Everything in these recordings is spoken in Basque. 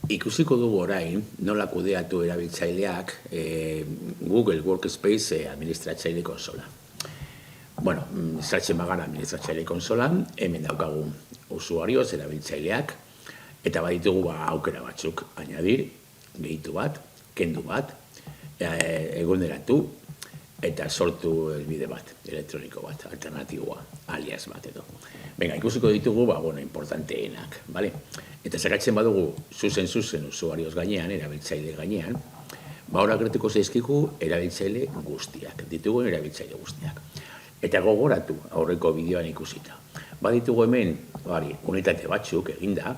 Ikusiko dugu orain, nola kudeatu erabiltzaileak Google Workspace administratzaile konsola. Bueno, sartzen bagara administratzaile konsolan, hemen daukagu usuarioz erabiltzaileak, eta baditugu aukera batzuk, añadir, gehitu bat, kendu bat, eguneratu, eta sortu elbide bat, elektroniko bat, alternatiboa, alias bat edo. Venga, ikusiko ditugu, importanteenak, bale? Eta zerratzen badugu zuzen usuarioz gainean, erabiltzaile gainean, hor agertuko zaizkigu erabiltzaile guztiak, ditugun erabiltzaile guztiak. Eta gogoratu aurreko bideoan ikusita. Baditugu hemen, unitate batzuk eginda,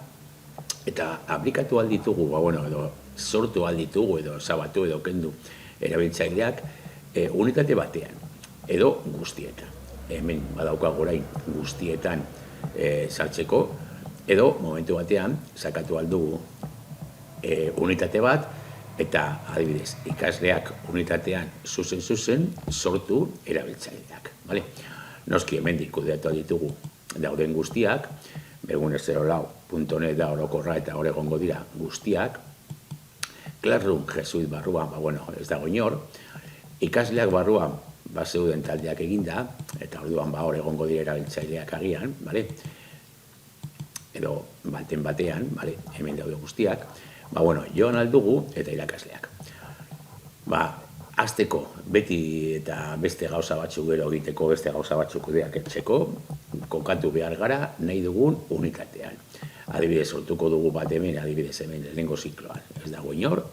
eta aplikatu alditugu, edo sortu alditugu, edo zabatu, edo kendu erabiltzaileak unitate batean, edo guztietan. Hemen badaukagu orain guztietan sartzeko, edo momentu batean sakatu aldugu unitate bat, eta adibidez, ikasleak unitatean zuzen sortu erabiltzaileak. Noski hemendik kudeatu ditugu dauden guztiak, begune04.net da orokorra eta hor egongo dira guztiak, Classroom Jesuit barruan, ez dago inor, ikasleak barruan zeuden taldeak eginda, eta orduan hor egongo dira erabiltzaileak agian, edo batean, hemen daude guztiak, joan aldugu eta irakasleak. Azteko, beti eta beste gauza batzuk gero egiteko, beste gauza batzuk kudeak etxeko, kokatu behar gara nahi dugun unitatean. Adibidez, sortuko dugu bat hemen, adibidez hemen lehenengo zikloan. Ez dago inor,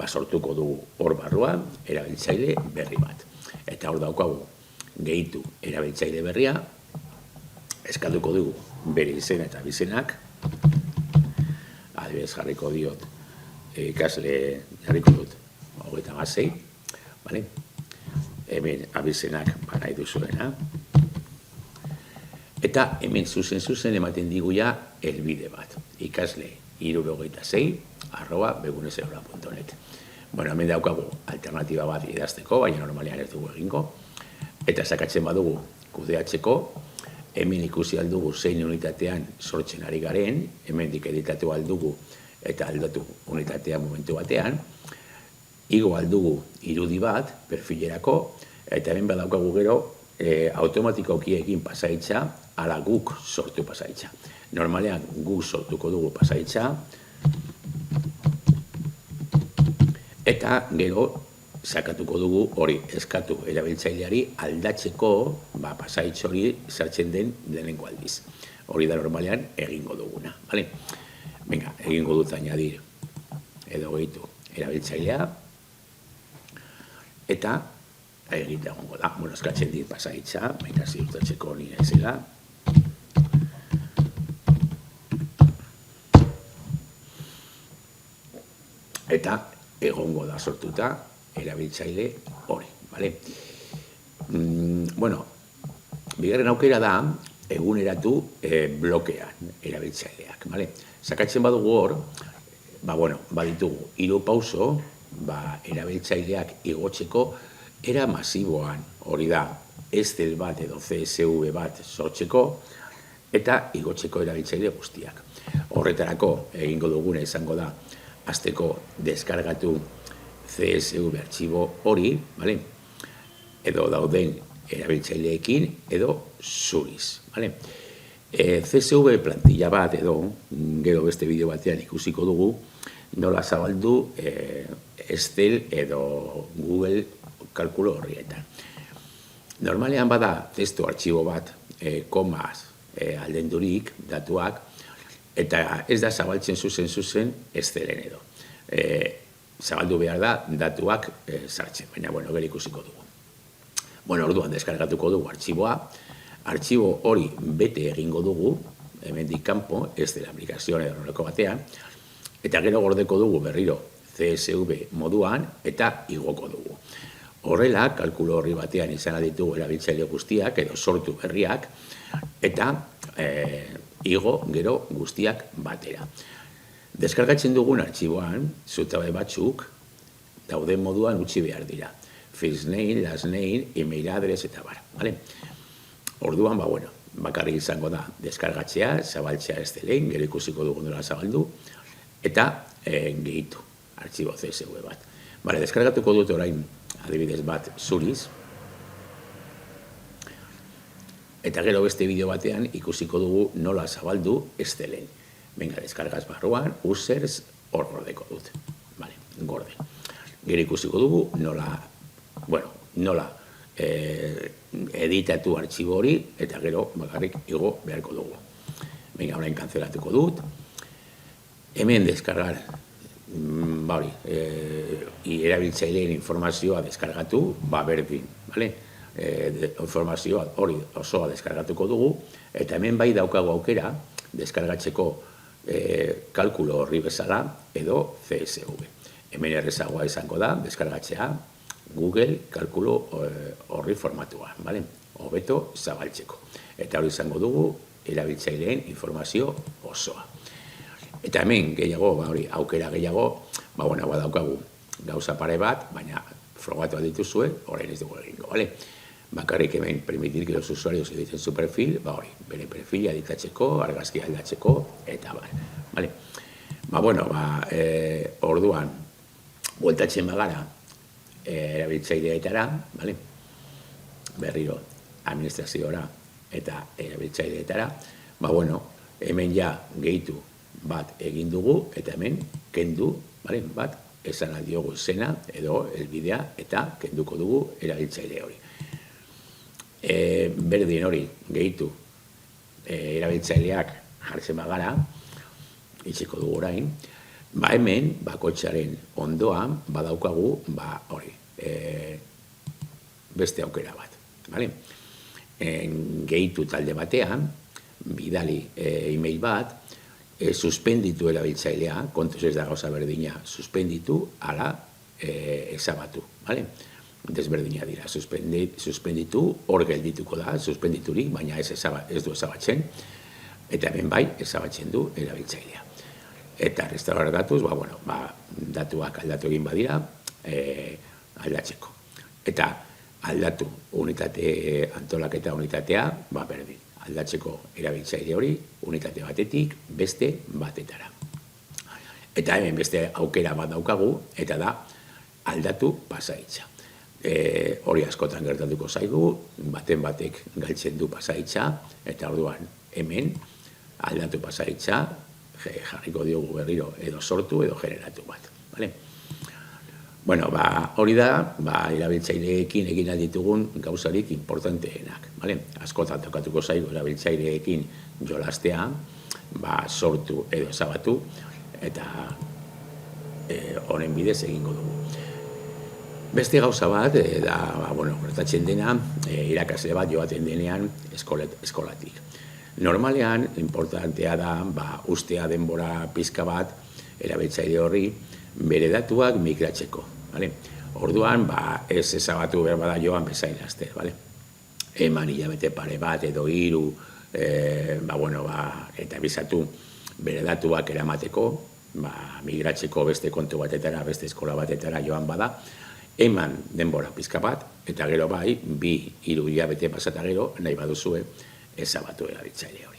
sortuko dugu hor barruan erabiltzaile berri bat. Eta hor daukagu gehitu erabiltzaile berria, eskatuko dugu bere izena eta bizenak, adibidez jarriko diot ikasle jarriko dut 26, hemen abizenak nahi duzuena, eta hemen zuzen ematen diguia elbide bat, ikasle 76@begunezerola.net. Hemen daukagu alternatiba bat idazteko, baina normalean ez dugu egingo, eta sakatzen badugu kudeatzeko, hemen ikusi aldugu zein unitatean sortzen ari garen, hemen editatu aldugu eta aldatu unitatea momentu batean, igo aldugu irudi bat, perfilerako, eta hemen badaukagu gero automatikoki egin pasaitza, ala guk sortu pasaitza. Normalean guk sortuko dugu pasaitza, eta gero sakatuko dugu hori eskatu erabiltzaileari aldatzeko pasaitz hori sartzen den lehenengo aldiz. Hori da normalean egingo duguna. Venga, egingo dut añadir edo gehitu erabiltzailea, eta egite egongo da. Eskatzen dit pasaitza, baina ziurtatzeko nire ezela. Eta egongo da sortuta erabiltzaile hori. Bigarren aukera da eguneratu blokean erabiltzaileak. Sakatzen badugu hor, baditugu 3 pauso, erabiltzaileak igotzeko era masiboan, hori da, Excel bat edo CSV bat sortzeko, eta igotzeko erabiltzaile guztiak. Horretarako egingo duguna izango da, azteko deskargatu CSV artxibo hori, edo dauden erabiltzaileekin, edo zuriz. CSV plantilla bat edo, gero beste bideo batean ikusiko dugu, nola zabaldu Excel edo Google kalkulo horrietan. Normalean bada testu artxibo bat, komaz aldendurik, datuak, eta ez da zabaltzen zuzen Excelen edo. Zabaldu behar da datuak sartzen, baina gero ikusiko dugu. Orduan deskargatuko dugu artxiboa, artxibo hori bete egingo dugu, hemendik kanpo, Excel aplikazioan edo horreko batean, eta gero gordeko dugu berriro CSV moduan eta igoko dugu. Horrela, kalkulo horri batean izan ditugu erabiltzaile guztiak edo sortu berriak, eta igo gero guztiak batera. Deskargatzen dugun artxiboan, zutabe batzuk, dauden moduan utzi behar dira. First name, last name, email address eta bar. Orduan, bakarrik izango da deskargatzea, zabaltzea Excelen, gero ikusiko dugu nola zabaldu, eta gehitu, artxibo CSV bat. Bale, deskargatuko dut orain adibidez bat zuriz, eta gero beste bideo batean ikusiko dugu nola zabaldu Excelen. Venga, deskargaz barruan, users, hor gordeko dut. Vale, gorde. Gero ikusiko dugu nola editatu artxibo hori, eta gero bakarrik igo beharko dugu. Venga, orain kanzelatuko dut. Hemen deskargar, erabiltzaileen informazioa deskargatu, berdin, bale? Informazioa hori osoa deskargatuko dugu, eta hemen bai daukagu aukera deskargatzeko kalkulo horri bezala edo CSV. Hemen errezagoa izango da deskargatzea Google kalkulo horri formatua, hobeto zabaltzeko. Eta hori izango dugu erabiltzaileen informazio osoa. Eta hemen gehiago, aukera gehiago, badaukagu gauza pare bat, baina frogatu dituzue, orain ez dugu egingo, bale? Bakarrik hemen permitir que los usuarios editen su perfil, bere perfila editatzeko, argazkia aldatzeko, eta bale. Orduan, bueltatzen bagara erabiltzaileetara, bale? Berriro, administrazioara eta erabiltzaileetara, hemen ja gehitu bat egin dugu, eta hemen kendu, bat, esan aldiogu izena edo helbidea, eta kenduko dugu erabiltzaile hori. Berdin hori gehitu erabiltzaileak jartzen bagara, itxiko dugu orain, hemen bakoitzaren ondoan badaukagu beste aukera bat. Gehitu talde batean, bidali e-mail bat, suspenditu erabiltzailea, kontuz ez da gauza berdina, suspenditu ala ezabatu. Desberdina dira, suspenditu, hor geldituko da, suspenditurik, baina ez du ezabatzen, eta hemen bai ezabatzen du erabiltzailea. Eta restaurar datuz, datuak aldatu egin badira, aldatzeko. Eta aldatu unitate antolaketa unitatea, berdin. Aldatzeko erabiltzaile hori, unitate batetik, beste batetara. Eta hemen beste aukera bat daukagu, eta da aldatu pasaitza. Hori askotan gertatuko zaigu, baten batek galtzen du pasaitza, eta orduan hemen aldatu pasaitza, jarriko diogu berriro edo sortu edo generatu bat. Hori da, erabiltzaileekin egin alditugun gauzarik importanteenak. Askotan tokatuko zaigu erabiltzaileekin jolastea, sortu edo ezabatu, eta honen bidez egingo dugu. Beste gauza bat, gertatzen dena, irakasle bat joaten denean eskolatik. Normalean, importantea da, ustea denbora pizka bat, erabiltzaile horri, bere datuak migratzeko. Orduan, ez ezabatu behar bada joan bezain laster. Eman hilabete pare bat edo 3, eta bizatu bere datuak eramateko, migratzeko beste kontu batetara, beste eskola batetara joan bada, eman denbora pizka bat, eta gero 2-3 hilabete pasata gero, nahi baduzue ezabatu erabiltzaile hori.